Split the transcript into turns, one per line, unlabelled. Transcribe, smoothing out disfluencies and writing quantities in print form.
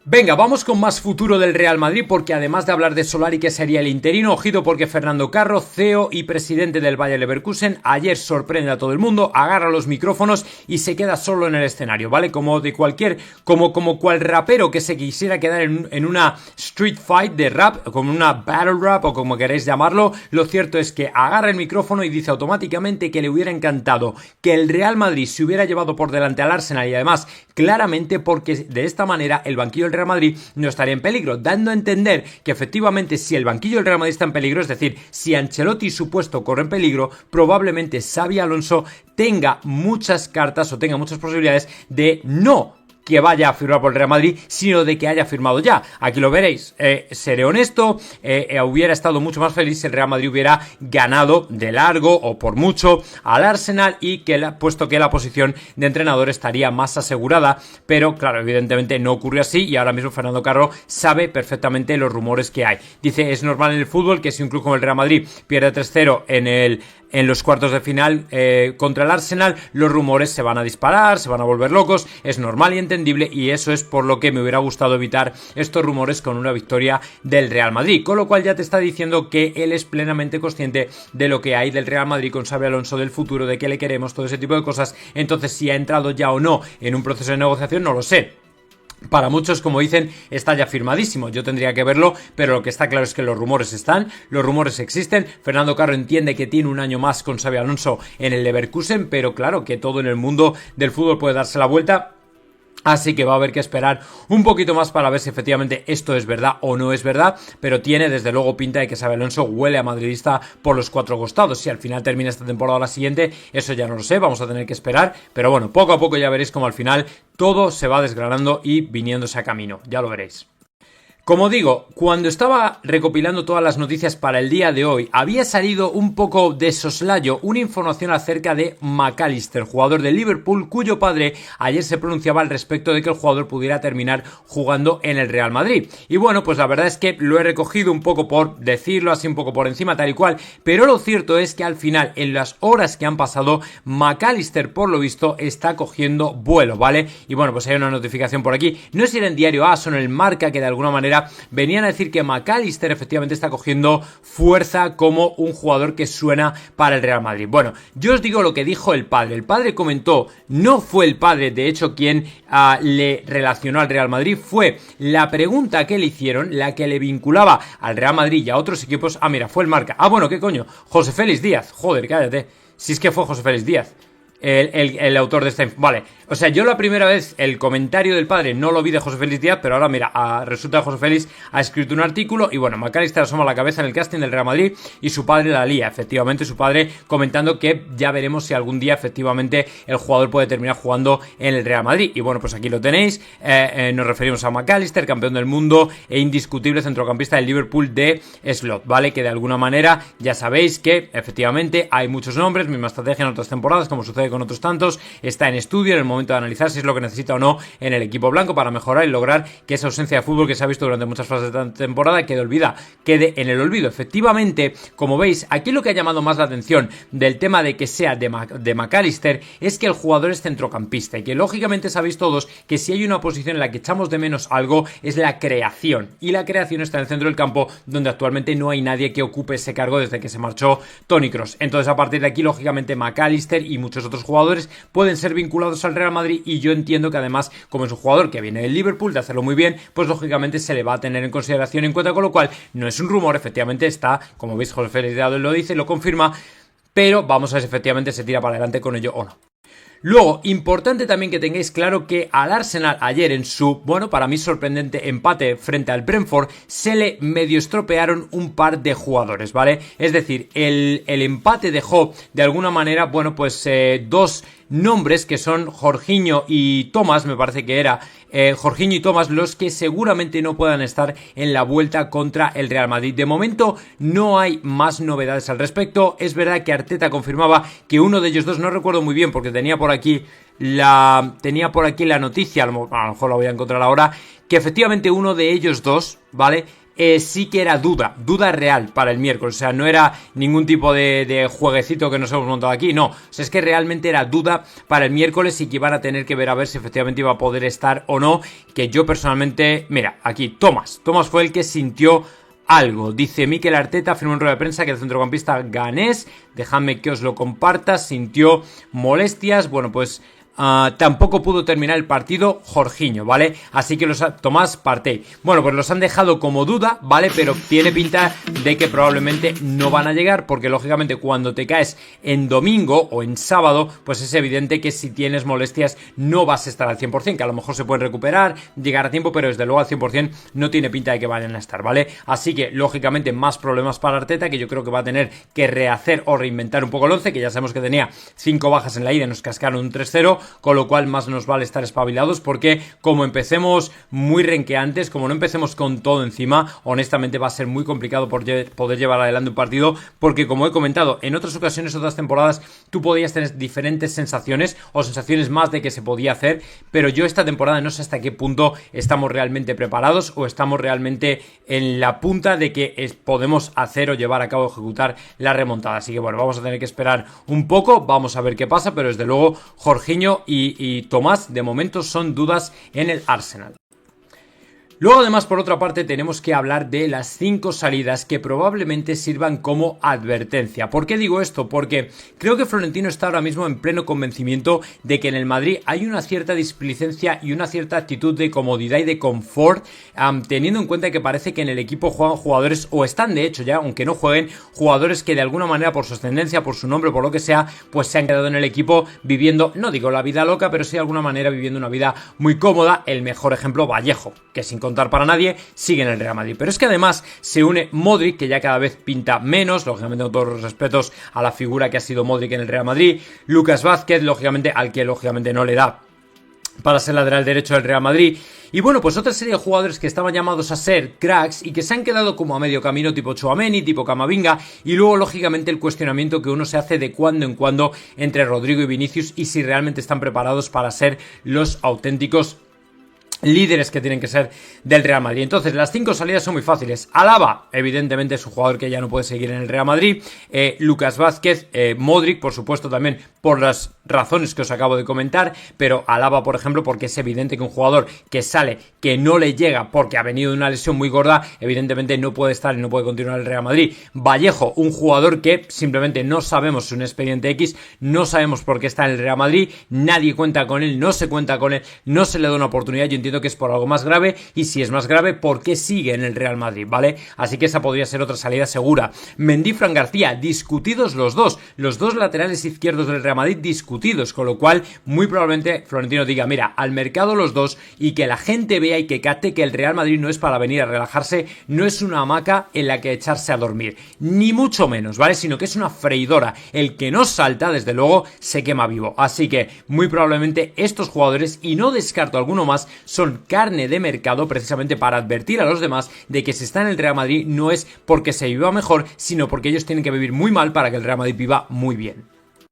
Venga, vamos con más futuro del Real Madrid porque además de hablar de Solari que sería el interino, ojito porque Fernando Carro, CEO y presidente del Bayer Leverkusen, ayer sorprende a todo el mundo, agarra los micrófonos y se queda solo en el escenario, ¿vale? Como cual rapero que se quisiera quedar en una street fight de rap, como una battle rap o como queréis llamarlo. Lo cierto es que agarra el micrófono y dice automáticamente que le hubiera encantado que el Real Madrid se hubiera llevado por delante al Arsenal y además claramente porque de esta manera el banquillo del Real Madrid no estaría en peligro, dando a entender que efectivamente si el banquillo del Real Madrid está en peligro, es decir, si Ancelotti y su puesto corren peligro, probablemente Xabi Alonso tenga muchas cartas o tenga muchas posibilidades de no que vaya a firmar por el Real Madrid, sino de que haya firmado ya. Aquí lo veréis. Seré honesto, hubiera estado mucho más feliz si el Real Madrid hubiera ganado de largo o por mucho al Arsenal y puesto que la posición de entrenador estaría más asegurada, pero claro, evidentemente no ocurrió así y ahora mismo Fernando Carro sabe perfectamente los rumores que hay. Dice, es normal en el fútbol que si un club como el Real Madrid pierde 3-0 en los cuartos de final contra el Arsenal, los rumores se van a disparar, se van a volver locos, es normal y entendible y eso es por lo que me hubiera gustado evitar estos rumores con una victoria del Real Madrid, con lo cual ya te está diciendo que él es plenamente consciente de lo que hay del Real Madrid con Xabi Alonso, del futuro, de que le queremos, todo ese tipo de cosas. Entonces si ha entrado ya o no en un proceso de negociación no lo sé. Para muchos, como dicen, está ya firmadísimo. Yo tendría que verlo, pero lo que está claro es que los rumores están, los rumores existen. Fernando Carro entiende que tiene un año más con Xabi Alonso en el Leverkusen, pero claro que todo en el mundo del fútbol puede darse la vuelta. Así que va a haber que esperar un poquito más para ver si efectivamente esto es verdad o no es verdad, pero tiene desde luego pinta de que Xabi Alonso huele a madridista por los cuatro costados. Si al final termina esta temporada o la siguiente, eso ya no lo sé, vamos a tener que esperar, pero bueno, poco a poco ya veréis como al final todo se va desgranando y viniéndose a camino, ya lo veréis. Como digo, cuando estaba recopilando todas las noticias para el día de hoy, había salido un poco de soslayo una información acerca de McAllister, jugador de Liverpool, cuyo padre ayer se pronunciaba al respecto de que el jugador pudiera terminar jugando en el Real Madrid. Y bueno, pues la verdad es que lo he recogido un poco por decirlo así, un poco por encima, tal y cual, pero lo cierto es que al final, en las horas que han pasado, McAllister, por lo visto, está cogiendo vuelo, ¿vale? Y bueno, pues hay una notificación por aquí, no es ir en Diario AS o en el Marca, que de alguna manera venían a decir que McAllister efectivamente está cogiendo fuerza como un jugador que suena para el Real Madrid. Bueno, yo os digo lo que dijo el padre. El padre comentó, no fue el padre de hecho quien le relacionó al Real Madrid, fue la pregunta que le hicieron, la que le vinculaba al Real Madrid y a otros equipos. Ah, mira, fue el Marca. Ah, bueno, ¿qué coño? José Félix Díaz. Joder, cállate. Si es que fue José Félix Díaz el autor de esta... Vale, o sea, yo la primera vez el comentario del padre no lo vi de José Félix Díaz, pero ahora mira, resulta que José Félix ha escrito un artículo y bueno, McAllister asoma la cabeza en el casting del Real Madrid y su padre la lía, efectivamente su padre comentando que ya veremos si algún día efectivamente el jugador puede terminar jugando en el Real Madrid. Y bueno, pues aquí lo tenéis, nos referimos a McAllister, campeón del mundo e indiscutible centrocampista del Liverpool de slot, ¿vale? Que de alguna manera ya sabéis que efectivamente hay muchos nombres, misma estrategia en otras temporadas, como sucede con otros tantos, está en estudio en el momento de analizar si es lo que necesita o no en el equipo blanco para mejorar y lograr que esa ausencia de fútbol que se ha visto durante muchas fases de la temporada quede en el olvido. Efectivamente, como veis, aquí lo que ha llamado más la atención del tema de que sea de McAllister es que el jugador es centrocampista y que lógicamente sabéis todos que si hay una posición en la que echamos de menos algo es la creación, y la creación está en el centro del campo donde actualmente no hay nadie que ocupe ese cargo desde que se marchó Toni Kroos. Entonces a partir de aquí lógicamente McAllister y muchos otros jugadores pueden ser vinculados al Real Madrid y yo entiendo que además como es un jugador que viene del Liverpool de hacerlo muy bien, pues lógicamente se le va a tener en consideración en cuenta, con lo cual no es un rumor, efectivamente está, como veis José Félix lo dice, lo confirma, pero vamos a ver si efectivamente se tira para adelante con ello o no. Luego, importante también que tengáis claro que al Arsenal ayer en su, bueno, para mí sorprendente empate frente al Brentford, se le medio estropearon un par de jugadores, ¿vale? Es decir, el empate dejó de alguna manera, bueno, pues dos nombres que son Jorginho y Thomas, me parece que era Jorginho y Thomas, los que seguramente no puedan estar en la vuelta contra el Real Madrid. De momento no hay más novedades al respecto. Es verdad que Arteta confirmaba que uno de ellos dos, no recuerdo muy bien porque tenía por aquí la noticia, a lo mejor la voy a encontrar ahora, que efectivamente uno de ellos dos, ¿vale?, sí que era duda real para el miércoles, o sea, no era ningún tipo de jueguecito que nos hemos montado aquí, no, o sea, es que realmente era duda para el miércoles y que iban a tener que ver a ver si efectivamente iba a poder estar o no, que yo personalmente, mira, aquí Tomás fue el que sintió algo. Dice Mikel Arteta, afirmó en rueda de prensa que el centrocampista ganés, dejadme que os lo comparta, sintió molestias, bueno, pues tampoco pudo terminar el partido Jorginho, ¿vale? Así que Tomás Partey. Bueno, pues los han dejado como duda, ¿vale? Pero tiene pinta de que probablemente no van a llegar, porque lógicamente cuando te caes en domingo o en sábado, pues es evidente que si tienes molestias no vas a estar al 100%, que a lo mejor se pueden recuperar, llegar a tiempo, pero desde luego al 100% no tiene pinta de que vayan a estar, ¿vale? Así que lógicamente más problemas para Arteta, que yo creo que va a tener que rehacer o reinventar un poco el 11, que ya sabemos que tenía 5 bajas en la ida y nos cascaron un 3-0, con lo cual más nos vale estar espabilados, porque como empecemos muy renqueantes, como no empecemos con todo encima, honestamente va a ser muy complicado poder llevar adelante un partido, porque como he comentado, en otras ocasiones, otras temporadas, tú podías tener diferentes sensaciones o sensaciones más de que se podía hacer, pero yo esta temporada no sé hasta qué punto estamos realmente preparados o estamos realmente en la punta de que podemos hacer o llevar a cabo, ejecutar la remontada. Así que bueno, vamos a tener que esperar un poco, vamos a ver qué pasa, pero desde luego Jorginho y Tomás de momento son dudas en el Arsenal. Luego además, por otra parte, tenemos que hablar de las 5 salidas que probablemente sirvan como advertencia. ¿Por qué digo esto? Porque creo que Florentino está ahora mismo en pleno convencimiento de que en el Madrid hay una cierta displicencia y una cierta actitud de comodidad y de confort, teniendo en cuenta que parece que en el equipo juegan jugadores, o están de hecho ya, aunque no jueguen, jugadores que de alguna manera por su ascendencia, por su nombre, por lo que sea, pues se han quedado en el equipo viviendo, no digo la vida loca, pero sí de alguna manera viviendo una vida muy cómoda. El mejor ejemplo, Vallejo, que sin contar para nadie, sigue en el Real Madrid. Pero es que además se une Modric, que ya cada vez pinta menos, lógicamente con todos los respetos a la figura que ha sido Modric en el Real Madrid, Lucas Vázquez, lógicamente, al que lógicamente no le da para ser lateral derecho del Real Madrid. Y bueno, pues otra serie de jugadores que estaban llamados a ser cracks y que se han quedado como a medio camino, tipo Tchouaméni, tipo Camavinga, y luego lógicamente el cuestionamiento que uno se hace de cuando en cuando entre Rodrigo y Vinicius, y si realmente están preparados para ser los auténticos líderes que tienen que ser del Real Madrid. Entonces las 5 salidas son muy fáciles. Alaba, evidentemente es un jugador que ya no puede seguir en el Real Madrid. Lucas Vázquez, Modric, por supuesto también por las razones que os acabo de comentar, pero Alaba, por ejemplo, porque es evidente que un jugador que sale, que no le llega porque ha venido de una lesión muy gorda, evidentemente no puede estar y no puede continuar en el Real Madrid. Vallejo, un jugador que simplemente no sabemos, es un expediente X, no sabemos por qué está en el Real Madrid, nadie cuenta con él, no se cuenta con él, no se le da una oportunidad. Yo entiendo que es por algo más grave, y si es más grave, ¿por qué sigue en el Real Madrid? ¿Vale? Así que esa podría ser otra salida segura. Mendy, Fran García, discutidos los dos laterales izquierdos del Real Madrid discutidos, con lo cual muy probablemente Florentino diga, mira, al mercado los dos, y que la gente vea y que capte que el Real Madrid no es para venir a relajarse, no es una hamaca en la que echarse a dormir, ni mucho menos, ¿vale? Sino que es una freidora. El que no salta, desde luego, se quema vivo. Así que muy probablemente estos jugadores, y no descarto alguno más, son carne de mercado precisamente para advertir a los demás de que si está en el Real Madrid no es porque se viva mejor, sino porque ellos tienen que vivir muy mal para que el Real Madrid viva muy bien.